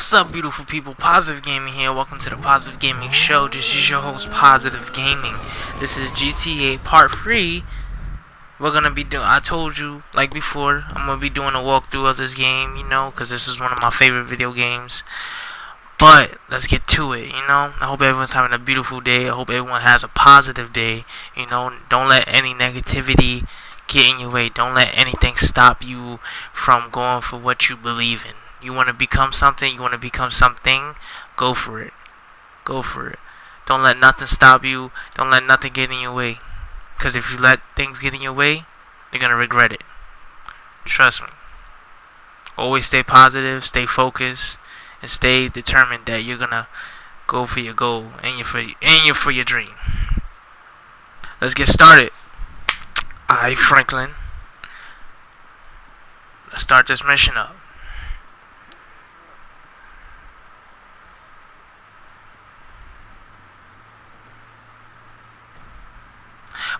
What's up, beautiful people? Positive Gaming here. Welcome to the Positive Gaming Show. This is your host, Positive Gaming. This is GTA Part 3. We're gonna be doing, I told you, like before, I'm gonna be doing a walkthrough of this game, because this is one of my favorite video games. But, let's get to it, I hope everyone's having a beautiful day. I hope everyone has a positive day, Don't let any negativity get in your way. Don't let anything stop you from going for what you believe in. You want to become something, go for it. Go for it. Don't let nothing stop you. Don't let nothing get in your way. Because if you let things get in your way, you're going to regret it. Trust me. Always stay positive, stay focused, and stay determined that you're going to go for your goal and for your dream. Let's get started. Alright, Franklin. Let's start this mission up.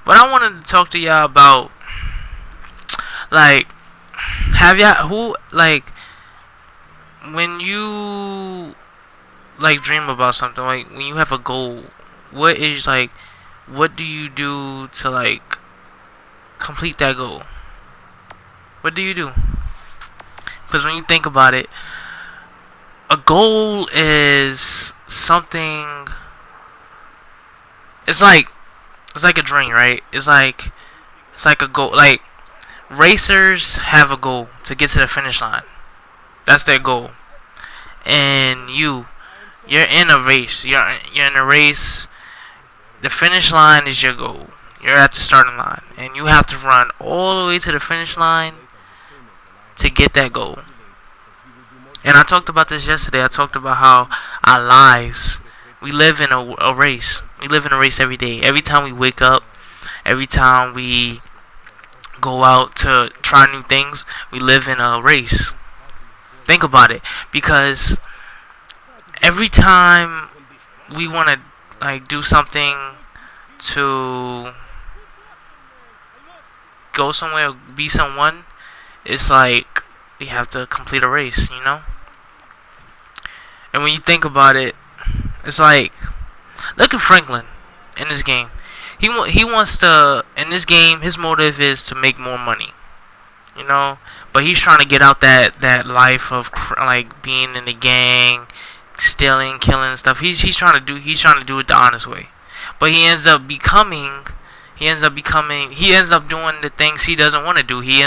But I wanted to talk to y'all about, when you, dream about something, when you have a goal, what do you do to, complete that goal? What do you do? Because when you think about it, a goal is something, it's like a dream, right? It's like a goal. Like, racers have a goal to get to the finish line. That's their goal. And you're in a race. You're in a race. The finish line is your goal. You're at the starting line, and you have to run all the way to the finish line to get that goal. And I talked about this yesterday. I talked about how our lives, we live in a race. We live in a race every day. Every time we wake up, every time we go out to try new things, we live in a race. Think about it. Because every time we want to do something to go somewhere, be someone, it's like we have to complete a race, And when you think about it, it's like, look at Franklin in this game. He wants to, in this game, his motive is to make more money, But he's trying to get out that life of being in the gang, stealing, killing and stuff. He's trying to do it the honest way. But he ends up doing the things he doesn't want to do. He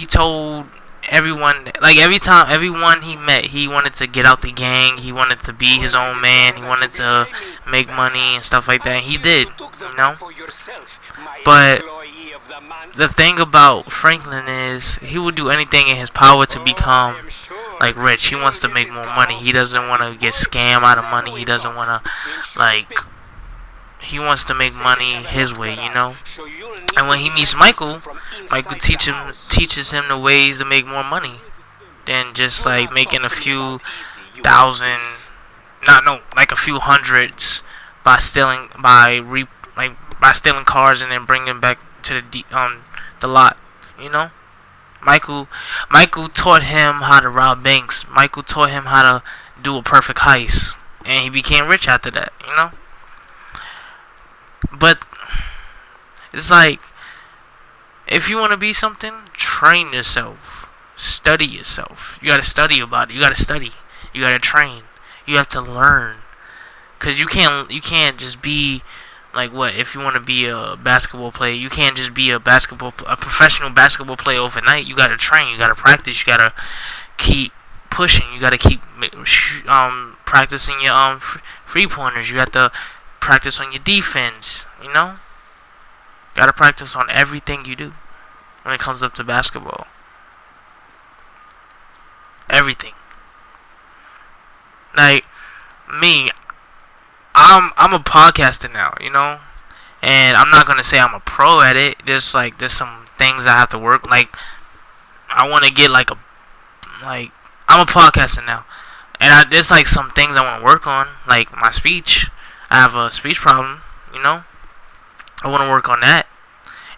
told everyone, everyone he met, he wanted to get out the gang, he wanted to be his own man, he wanted to make money and stuff like that. He did, But the thing about Franklin is he will do anything in his power to become rich. He wants to make more money. He doesn't want to get scammed out of money. He doesn't want to he wants to make money his way, And when he meets Michael teaches him the ways to make more money than just making a few thousand, a few hundreds by stealing cars and then bringing them back to the lot, Michael taught him how to rob banks. Michael taught him how to do a perfect heist, and he became rich after that, But it's if you want to be something, train yourself, study yourself. You gotta study about it. You gotta study. You gotta train. You have to learn, cause you can't just be if you want to be a basketball player, you can't just be a professional basketball player overnight. You gotta train. You gotta practice. You gotta keep pushing. You gotta keep practicing your free pointers. You got to practice on your defense, Gotta practice on everything you do when it comes up to basketball. Everything. Me, I'm a podcaster now, And I'm not gonna say I'm a pro at it. There's some things I have to work. I wanna get I'm a podcaster now. And there's some things I wanna work on, my speech. I have a speech problem, I want to work on that.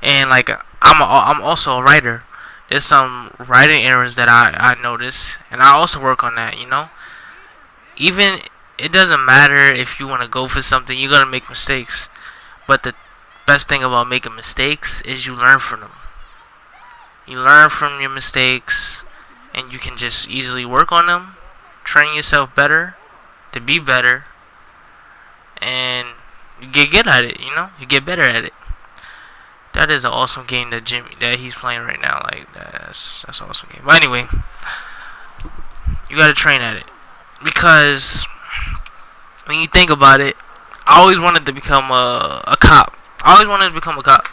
And I'm also a writer, there's some writing errors that I notice, and I also work on that. Even it doesn't matter if you want to go for something, you're gonna make mistakes. But the best thing about making mistakes is you learn from them. You learn from your mistakes, and you can just easily work on them, train yourself better to be better, and you get good at it. You get better at it. That is an awesome game that he's playing right now. Like that's an awesome game. But anyway, you gotta train at it because when you think about it, I always wanted to become a cop. I always wanted to become a cop.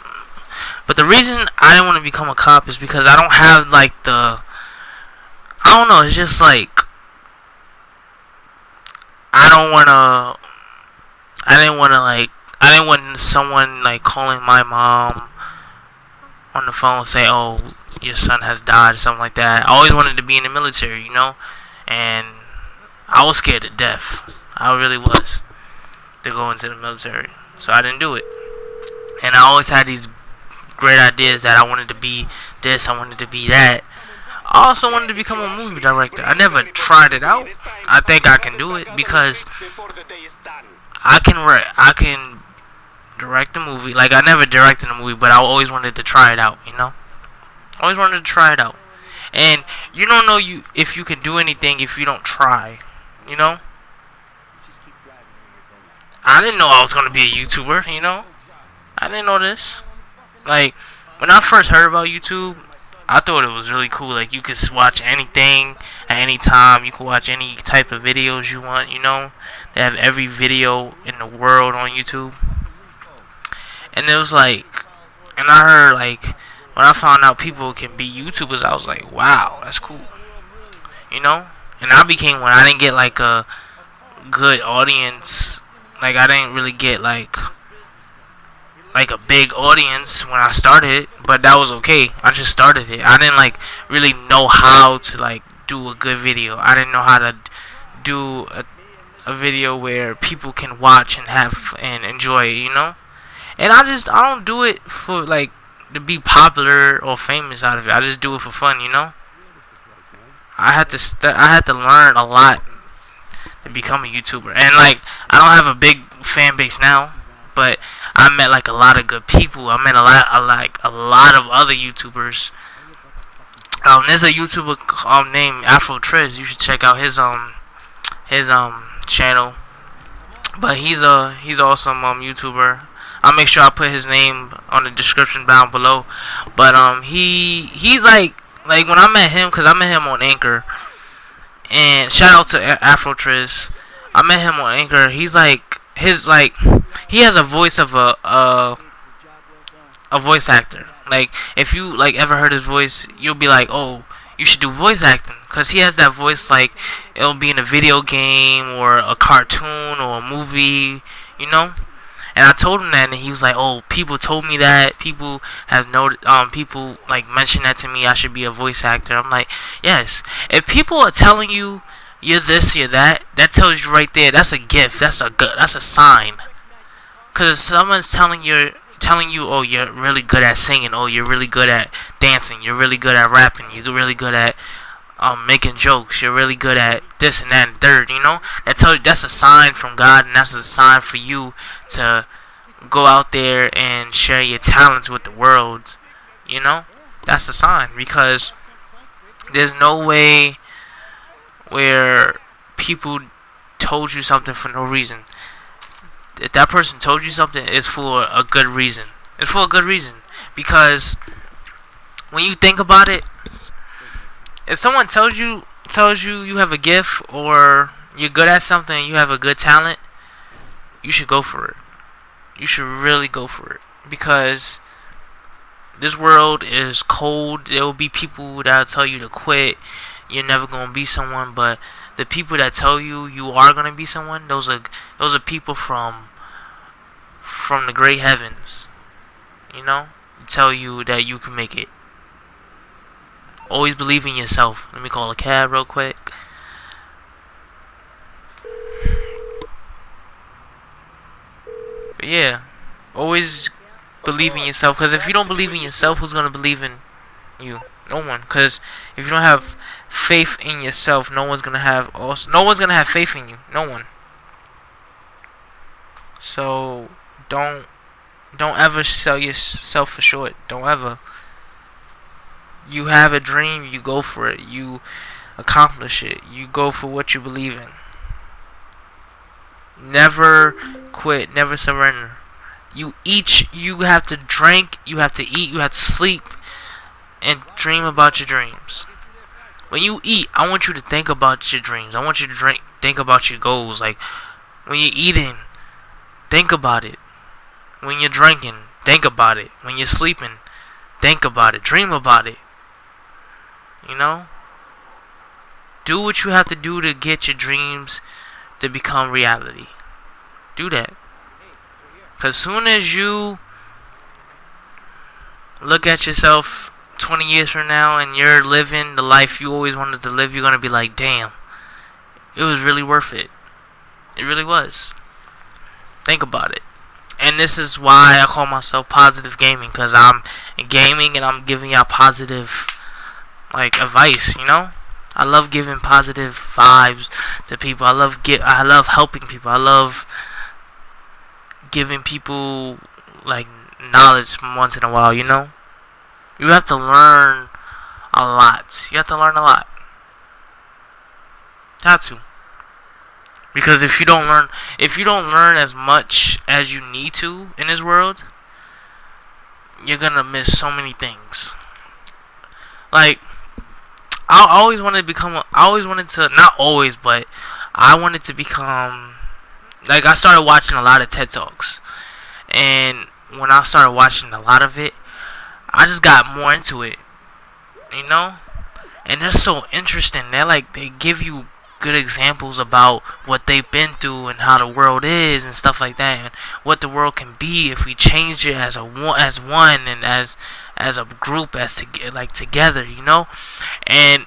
But the reason I didn't want to become a cop is because I don't have like I don't know. It's just like I don't wanna. I didn't want someone like calling my mom on the phone say, "Oh, your son has died," or something like that. I always wanted to be in the military, and I was scared to death. I really was to go into the military, so I didn't do it. And I always had these great ideas that I wanted to be this, I wanted to be that. I also wanted to become a movie director. I never tried it out. I think I can do it because I can direct a movie. Like I never directed a movie, but I always wanted to try it out. Always wanted to try it out. And you don't know if you can do anything if you don't try. I didn't know I was gonna be a YouTuber. I didn't know this. Like when I first heard about YouTube, I thought it was really cool. Like you could watch anything at any time. You could watch any type of videos you want. They have every video in the world on YouTube. And it was like, and I heard like when I found out people can be YouTubers, I was like, wow, that's cool. And I became one. I didn't get like a good audience. Like I didn't really get like a big audience when I started, but that was okay. I just started it. I didn't like really know how to like do a good video. I didn't know how to do a video where people can watch and have and enjoy it. And I don't do it for like to be popular or famous out of it. I just do it for fun. I had to learn a lot to become a YouTuber, and like I don't have a big fan base now, but I met like a lot of good people. I met a lot of other YouTubers. There's a YouTuber named Afro Trez. You should check out his channel. But he's awesome YouTuber. I'll make sure I put his name on the description down below. But he's like when I met him, cause I met him on Anchor. And shout out to Afro Trez. I met him on Anchor. He's like he has a voice of a voice actor. Like if you like ever heard his voice, you'll be like, oh, you should do voice acting, cause he has that voice like it'll be in a video game or a cartoon or a movie. And I told him that, and he was like, "Oh, people told me that. People have people like mentioned that to me. I should be a voice actor." I'm like, "Yes. If people are telling you you're this, you're that, that tells you right there. That's a gift. That's a sign. Cause if someone's telling you, oh, you're really good at singing. Oh, you're really good at dancing. You're really good at rapping. You're really good at making jokes. You're really good at this and that and third. That tells you that's a sign from God, and that's a sign for you to go out there and share your talents with the world. That's a sign, because there's no way where people told you something for no reason. If that person told you something, it's for a good reason. It's for a good reason, because when you think about it, if someone tells you you have a gift or you're good at something, you have a good talent, you should go for it. You should really go for it, because this world is cold. There will be people that tell you to quit. You're never gonna be someone, but the people that tell you you are gonna be someone, those are people from the great heavens. Tell you that you can make it. Always believe in yourself. Let me call a cab real quick. But yeah, always believe in yourself, because if you don't believe in yourself, who's gonna believe in you? No one. Because if you don't have faith in yourself, no one's gonna have faith in you. No one. So don't ever sell yourself for short. Don't ever. You have a dream, you go for it. You accomplish it. You go for what you believe in. Never quit. Never surrender. You have to drink, you have to eat, you have to sleep, and dream about your dreams. When you eat, I want you to think about your dreams. I want you to think about your goals. Like, when you're eating, think about it. When you're drinking, think about it. When you're sleeping, think about it. Dream about it. You know? Do what you have to do to get your dreams to become reality. Do that. Because soon as you look at yourself 20 years from now and you're living the life you always wanted to live, you're going to be like, damn, it was really worth it. It really was. Think about it. And this is why I call myself Positive Gaming, because I'm gaming and I'm giving out positive, like, advice, you know? I love giving positive vibes to people. I love helping people. I love giving people, like, knowledge once in a while, you know? You have to learn a lot. You have to learn a lot. Have to. Because if you don't learn as much as you need to in this world, you're gonna miss so many things. Like, I always wanted to, not always, but I wanted to become, like, I started watching a lot of TED Talks. And when I started watching a lot of it, I just got more into it, you know? And they're so interesting. They give you good examples about what they've been through and how the world is and stuff like that, and what the world can be if we change it as one and as a group, together, you know? And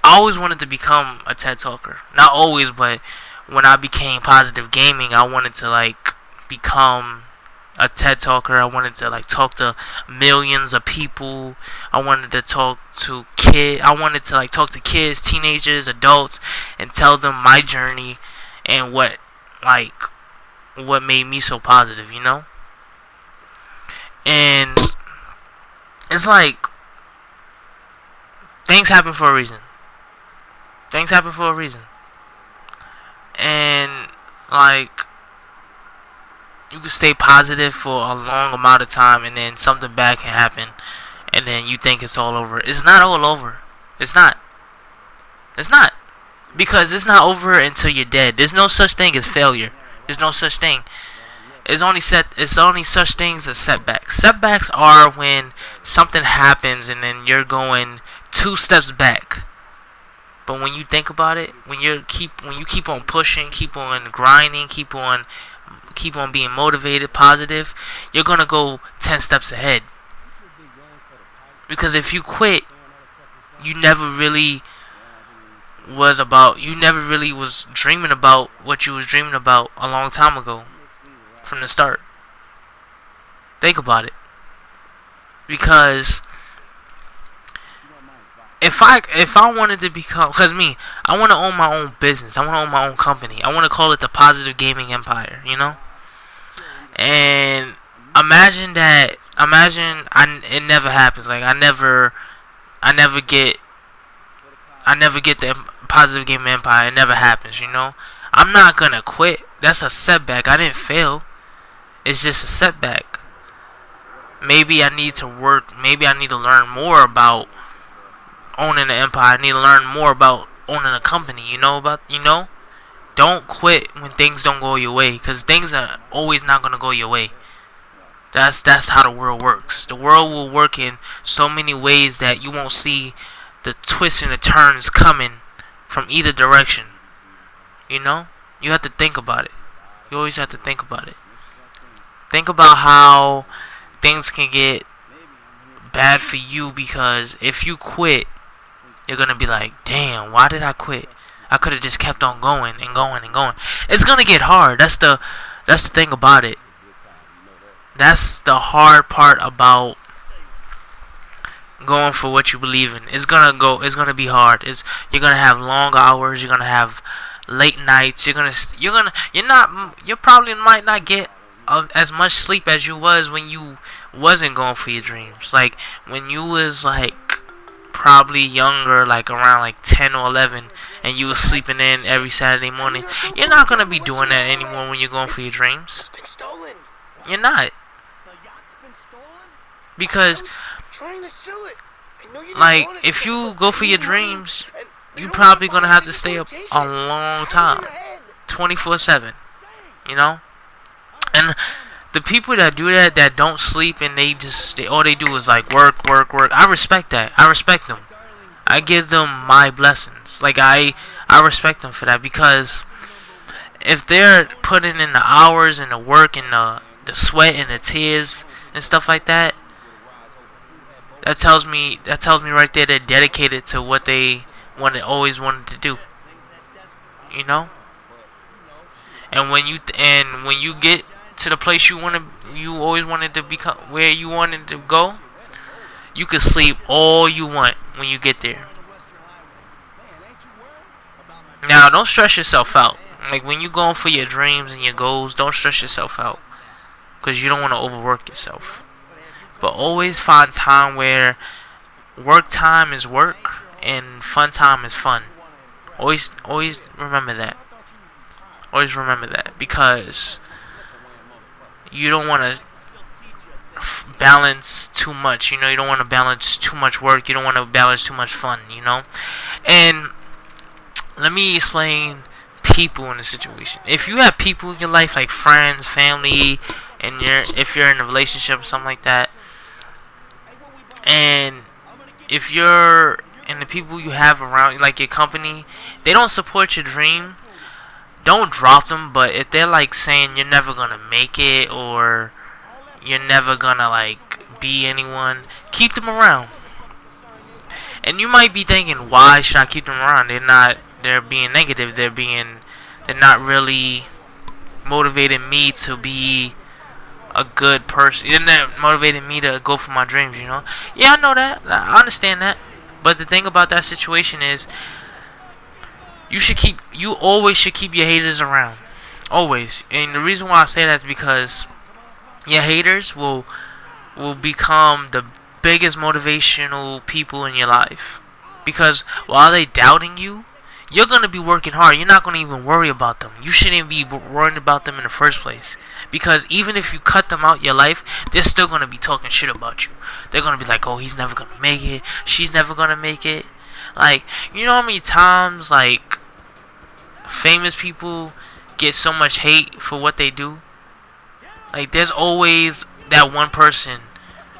I always wanted to become a TED talker. Not always, but when I became Positive Gaming, I wanted to, like, become a TED talker. I wanted to, like, talk to millions of people. I wanted to talk to kids. I wanted to, like, talk to kids, teenagers, adults, and tell them my journey and what made me so positive, you know? And it's like, things happen for a reason. Things happen for a reason. And, like, you can stay positive for a long amount of time, and then something bad can happen, and then you think it's all over. It's not all over. It's not. It's not. Because it's not over until you're dead. There's no such thing as failure. There's no such thing. It's only such things as setbacks. Setbacks are when something happens and then you're going 2 steps back. But when you think about it, when you keep on pushing, keep on grinding, keep on being motivated, positive, you're gonna go 10 steps ahead. Because if you quit, you never really was dreaming about what you was dreaming about a long time ago, from the start. Think about it. Because if I wanted to become, because I want to own my own business. I want to own my own company. I want to call it the Positive Gaming Empire, you know? And imagine it never happens. Like, I never get the Positive Gaming Empire. It never happens, you know? I'm not going to quit. That's a setback. I didn't fail. It's just a setback. Maybe I need to work. Maybe I need to learn more about owning an empire. I need to learn more about owning a company. You know? Don't quit when things don't go your way, because things are always not going to go your way. That's how the world works. The world will work in so many ways that you won't see the twists and the turns coming from either direction. You know? You have to think about it. You always have to think about it. Think about how things can get bad for you, because if you quit, you're gonna be like, damn, why did I quit? I could have just kept on going and going and going. It's gonna get hard. That's the thing about it. That's the hard part about going for what you believe in. It's gonna be hard. You're gonna have long hours. You're gonna have late nights. You probably might not get as much sleep as you was when you wasn't going for your dreams. Like when you was like probably younger, like around like 10 or 11, and you was sleeping in every Saturday morning. You're not gonna be doing that anymore when you're going for your dreams. You're not, because like if you go for your dreams, you probably gonna have to stay up a long time, 24/7. You know, and the people that do that, that don't sleep, and all they do is like work, work, work. I respect that. I respect them. I give them my blessings. Like I respect them for that, because if they're putting in the hours and the work and the sweat and the tears and stuff like that, that tells me right there they're dedicated to what they always wanted to do. You know? And when you get to the place you always wanted to become, where you wanted to go, you can sleep all you want when you get there. Now, don't stress yourself out. Like when you're going for your dreams and your goals, don't stress yourself out, because you don't want to overwork yourself. But always find time where work time is work and fun time is fun. Always remember that. Always remember that, because you don't want to balance too much. You know, you don't want to balance too much work. You don't want to balance too much fun. You know, and let me explain people in the situation. If you have people in your life, like friends, family, and if you're in a relationship or something like that, and if you're and the people you have around, like your company, they don't support your dream, don't drop them. But if they're like saying you're never gonna make it, or you're never gonna like be anyone, keep them around. And you might be thinking, why should I keep them around? They're being negative. They're not really motivating me to be a good person. They're not motivating me to go for my dreams, you know? Yeah, I know that. I understand that. But the thing about that situation is, you always should keep your haters around. Always. And the reason why I say that is because your haters will become the biggest motivational people in your life. Because while they doubting you, you're going to be working hard. You're not going to even worry about them. You shouldn't be worrying about them in the first place. Because even if you cut them out your life, they're still going to be talking shit about you. They're going to be like, oh, he's never going to make it. She's never going to make it. Like, you know how many times, like, famous people get so much hate for what they do? Like, there's always that one person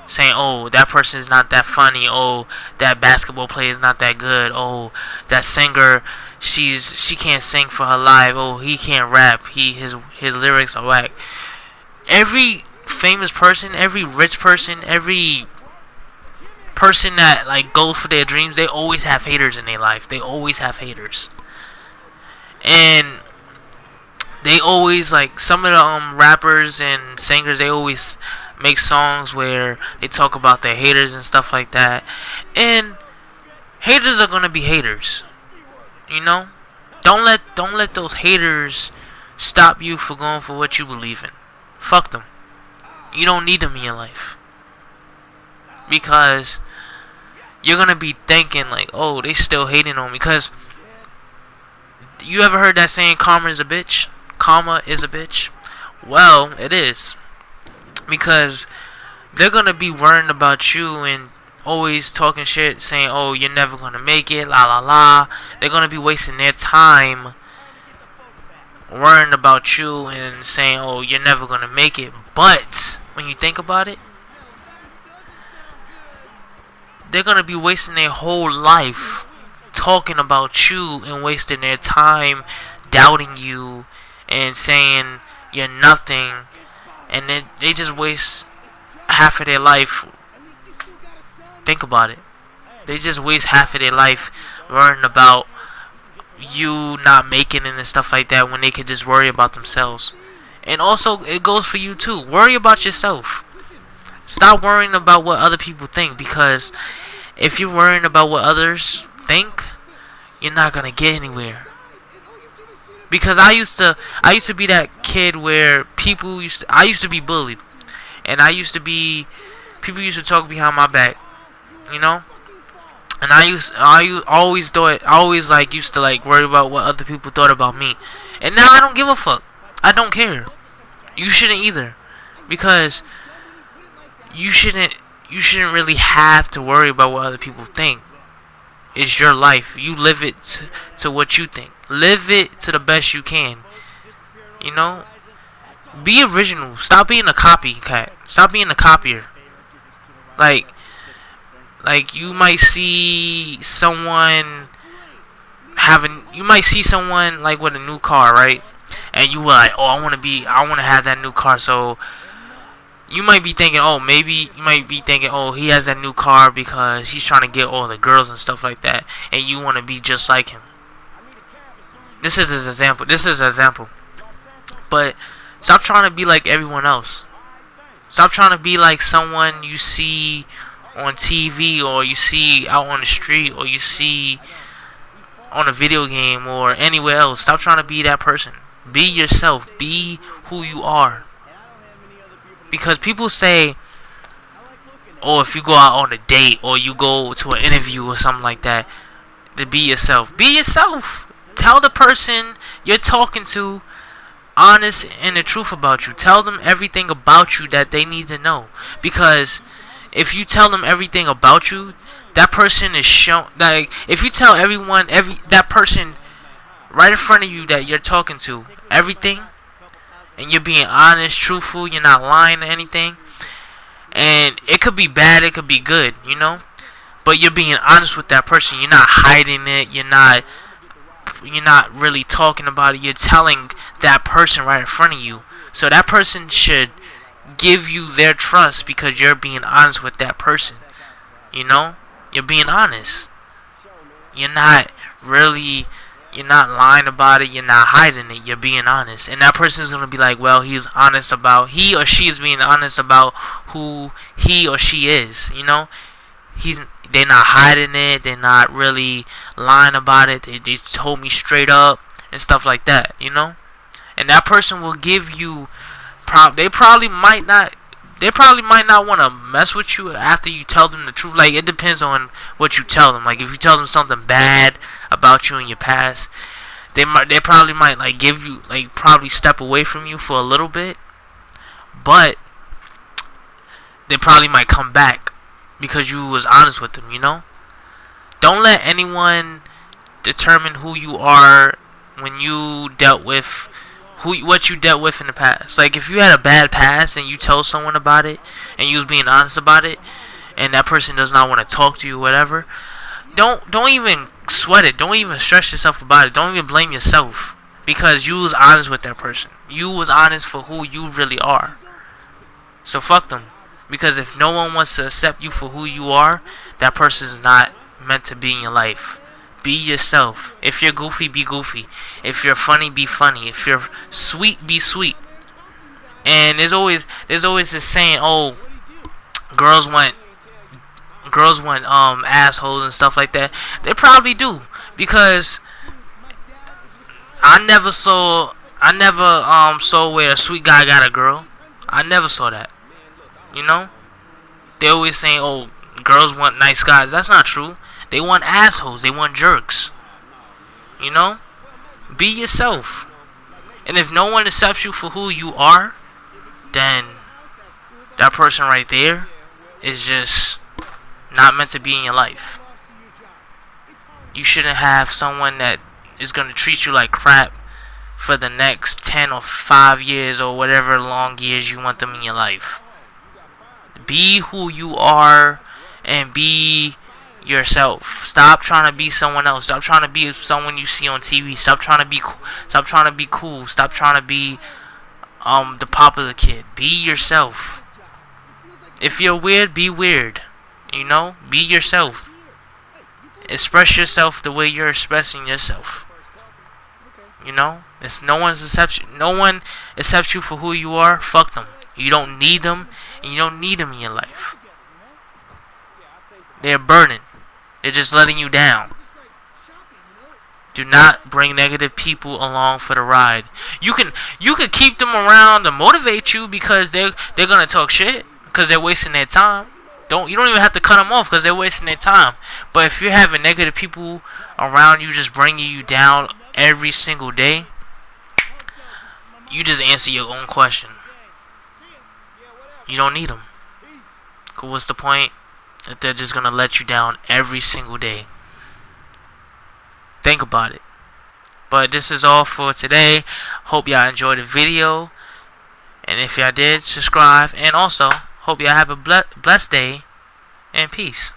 saying, oh, that person is not that funny. Oh, that basketball player is not that good. Oh, that singer, she can't sing for her life. Oh, he can't rap. His lyrics are whack. Every famous person, every rich person, every person that like goes for their dreams, they always have haters in their life. They always have haters. And they always, like, some of the rappers and singers, they always make songs where they talk about their haters and stuff like that. And haters are gonna be haters. You know? Don't let those haters stop you for going for what you believe in. Fuck them. You don't need them in your life. Because you're gonna be thinking like, oh, they still hating on me. Because you ever heard that saying, karma is a bitch? Karma is a bitch. Well, it is. Because they're gonna be worrying about you and always talking shit, saying, oh, you're never gonna make it, la la la. They're gonna be wasting their time worrying about you and saying, oh, you're never gonna make it. But when you think about it, they're gonna be wasting their whole life talking about you and wasting their time doubting you and saying you're nothing. And then they just waste half of their life. Think about it. They just waste half of their life worrying about you not making it and stuff like that, when they could just worry about themselves. And also, it goes for you too. Worry about yourself. Stop worrying about what other people think, because If you're worrying about what others think, you're not gonna get anywhere. Because I used to be that kid where I used to be bullied, and people used to talk behind my back, you know. And I always like used to like worry about what other people thought about me. And now I don't give a fuck. I don't care. You shouldn't either, because you shouldn't really have to worry about what other people think. It's your life. You live it to what you think. Live it to the best you can. You know? Be original. Stop being a copycat. Stop being a copier. Like you might see someone like with a new car, right? And you were like, oh, I want to have that new car. So you might be thinking, oh, he has that new car because he's trying to get all the girls and stuff like that, and you want to be just like him. This is an example. But stop trying to be like everyone else. Stop trying to be like someone you see on TV, or you see out on the street, or you see on a video game, or anywhere else. Stop trying to be that person. Be yourself. Be who you are. Because people say, oh, if you go out on a date or you go to an interview or something like that, to be yourself. Be yourself. Tell the person you're talking to honest and the truth about you. Tell them everything about you that they need to know. Because if you tell them everything about you, that person is shown. Like, if you tell that person right in front of you that you're talking to everything, and you're being honest, truthful, you're not lying or anything, and it could be bad, it could be good, you know, but you're being honest with that person. You're not hiding it. You're not really talking about it. You're telling that person right in front of you. So that person should give you their trust because you're being honest with that person. You know, you're being honest. You're not lying about it. You're not hiding it. You're being honest. And that person's going to be like, well, he or she is being honest about who he or she is. You know, they're not hiding it. They're not really lying about it. They told me straight up and stuff like that, you know. And that person will give you, they probably might not want to mess with you after you tell them the truth. Like, it depends on what you tell them. Like, if you tell them something bad about you in your past, they probably might like give you, like, probably step away from you for a little bit, but they probably might come back because you was honest with them, you know. Don't let anyone determine who you are when you dealt with what you dealt with in the past. Like, if you had a bad past and you told someone about it and you was being honest about it, and that person does not want to talk to you, whatever, don't even sweat it. Don't even stress yourself about it. Don't even blame yourself, because you was honest with that person. You was honest for who you really are. So fuck them. Because if no one wants to accept you for who you are, that person is not meant to be in your life. Be yourself. If you're goofy, be goofy. If you're funny, be funny. If you're sweet, be sweet. And there's always this saying, oh, girls want assholes and stuff like that. They probably do, because I never saw where a sweet guy got a girl. I never saw that. You know? They always saying, oh, girls want nice guys. That's not true. They want assholes. They want jerks. You know? Be yourself. And if no one accepts you for who you are, then that person right there is just not meant to be in your life. You shouldn't have someone that is going to treat you like crap for the next 10 or 5 years or whatever long years you want them in your life. Be who you are and be yourself. Stop trying to be someone else. Stop trying to be someone you see on TV. Stop trying to be cool. Stop trying to be cool. Stop trying to be the popular kid. Be yourself. If you're weird, be weird. You know, be yourself. Express yourself the way you're expressing yourself. You know, it's no one accepts you for who you are. Fuck them. You don't need them, and you don't need them in your life. They're burning. They're just letting you down. Do not bring negative people along for the ride. You can keep them around to motivate you because they're gonna talk shit because they're wasting their time. You don't even have to cut them off because they're wasting their time. But if you're having negative people around you just bringing you down every single day, you just answer your own question. You don't need them. What's the point if they're just gonna let you down every single day? Think about it. But this is all for today. Hope y'all enjoyed the video. And if y'all did, subscribe. And also, hope y'all have a blessed day. And peace.